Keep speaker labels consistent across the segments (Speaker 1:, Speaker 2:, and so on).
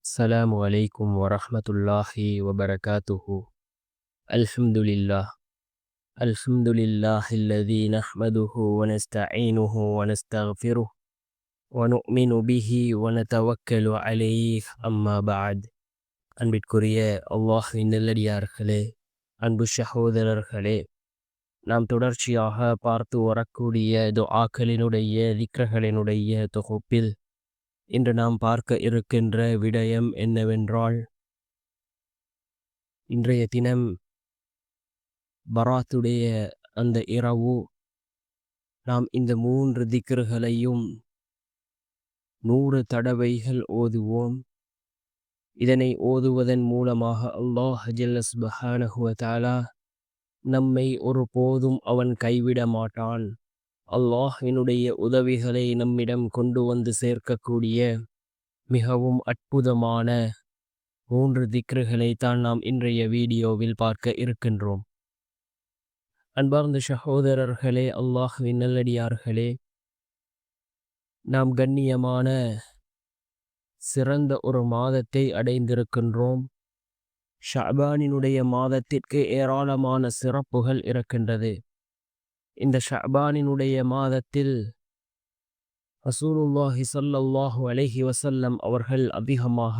Speaker 1: السلام عليكم ورحمة الله وبركاته. الحمد لله. الحمد لله الذي نحمده ونستعينه ونستغفره ونؤمن به ونتوكل عليه أما بعد. அன்பிற்குரிய அல்லாஹ்வின் நல்லடியார்களே, அன்பு சகோதரர்களே, நாம் தொடர்ச்சியாக பார்த்து வரக்கூடிய துஆக்களினுடைய திக்ர்களினுடைய தொகுப்பில் இன்று நாம் பார்க்க இருக்கின்ற விடயம் என்னவென்றால், இன்றைய தினம் பராத்துடைய அந்த இரவு நாம் இந்த 3 திக்ர்களையும் 100 தடவைகள் ஓதுவோம். இதனை ஓதுவதன் மூலமாக அல்லாஹ் ஜல்ல சுப்ஹானஹு வ தஆலா நம்மை ஒருபோதும் அவன் கைவிட மாட்டான். அல்லாஹ்வினுடைய உதவிகளை நம்மிடம் கொண்டு வந்து சேர்க்கக்கூடிய மிகவும் அற்புதமான 3 திக்ர்களை தான் நாம் இன்றைய வீடியோவில் பார்க்க இருக்கின்றோம். அன்பார்ந்த சகோதரர்களே, அல்லாஹ்வின் நல்லடியார்களே, நாம் கண்ணியமான சிறந்த ஒரு மாதத்தை அடைந்திருக்கின்றோம். ஷஅபானினுடைய மாதத்திற்கு ஏராளமான சிறப்புகள் இருக்கின்றது. இந்த ஷஅபானினுடைய மாதத்தில் ரசூலுல்லாஹி ஸல்லல்லாஹு அலைஹி வஸல்லம் அவர்கள் அதிகமாக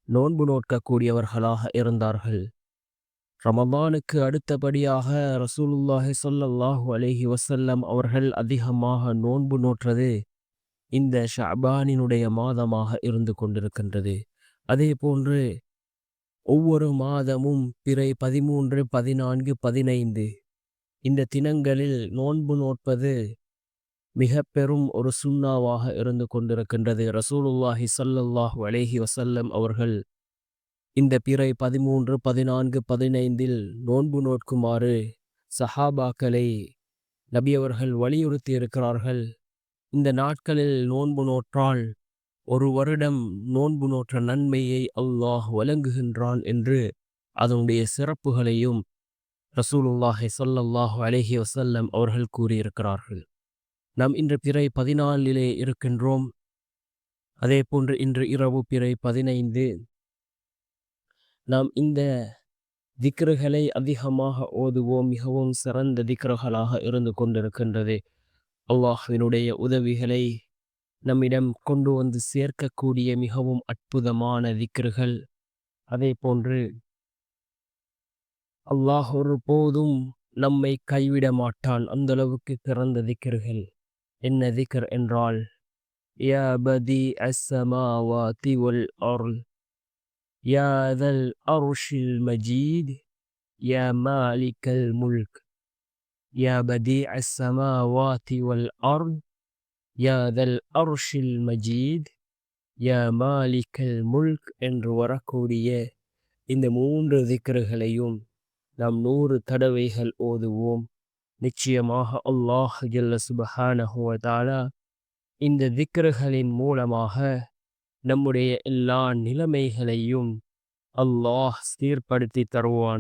Speaker 1: நோன்பு நோக்கக்கூடியவர்களாக இருந்தார்கள். ரமதானுக்கு அடுத்தபடியாக ரசூலுல்லாஹி ஸல்லல்லாஹு அலைஹி வஸல்லம் அவர்கள் அதிகமாக நோன்பு நோற்றது இந்த ஷஅபானினுடைய மாதமாக இருந்து கொண்டிருக்கின்றது. அதே போன்று ஒவ்வொரு மாதமும் பிறை 13, 14, 15 இந்த தினங்களில் நோன்பு நோற்பது மிக பெரும் ஒரு சுன்னாவாக இருந்து கொண்டிருக்கின்றது. ரசூலுல்லாஹி ஸல்லல்லாஹு அலைஹி வஸல்லம் அவர்கள் இந்த பிறை 13, 14, 15 நோன்பு நோக்குமாறு சஹாபாக்களை நபி அவர்கள் வலியுறுத்தி இருக்கிறார்கள். இந்த நாட்களில் நோன்பு நோற்றால் ஒரு வருடம் நோன்பு நோற்ற நன்மையை அல்லாஹ் வழங்குகின்றான் என்று அதனுடைய சிறப்புகளையும் ரசூலுல்லாஹி ஸல்லல்லாஹு அலைஹி வஸல்லம் அவர்கள் கூறியிருக்கிறார்கள். நாம் இன்று பிறை 14 இருக்கின்றோம். அதே போன்று இன்று இரவு பிறை 15. நாம் இந்த திக்ர்களை அதிகமாக ஓதுவோம். மிகவும் சிறந்த திக்ர்களாக இருந்து கொண்டிருக்கின்றது. அல்லாஹ்வினுடைய உதவிகளை நம்மிடம் கொண்டு வந்து சேர்க்கக்கூடிய மிகவும் அற்புதமான திக்ர்கள். அதே போன்று அல்லாஹ் ஒருபோதும் நம்மை கைவிட மாட்டான். அந்த அளவுக்கு சிறந்த திக்ர்கள். என்ன திக்ர் என்றால், யா பதி அஸ்ஸமாவாதி வல் அர்ல், யா தல் அர்ஷில் மஜீத், யா மாலிகல் முல்க், யா பதி அஸ்ஸமாவாதி வல் அர்ல், யா தல் அர்ஷில் மஜீத், யா மாலிகல் முல்க் என்று வரக்கூடிய இந்த 3 திக்ர்களையும் நாம் 100 தடவைகள் ஓதுவோம். நிச்சயமாக அல்லாஹ் ஜல்ல சுப்ஹானஹு வ தஆலா இந்த திக்ர்களின் மூலமாக நம்முடைய எல்லா நிலைமைகளையும் அல்லாஹ் சீர்படுத்தி தருவான்.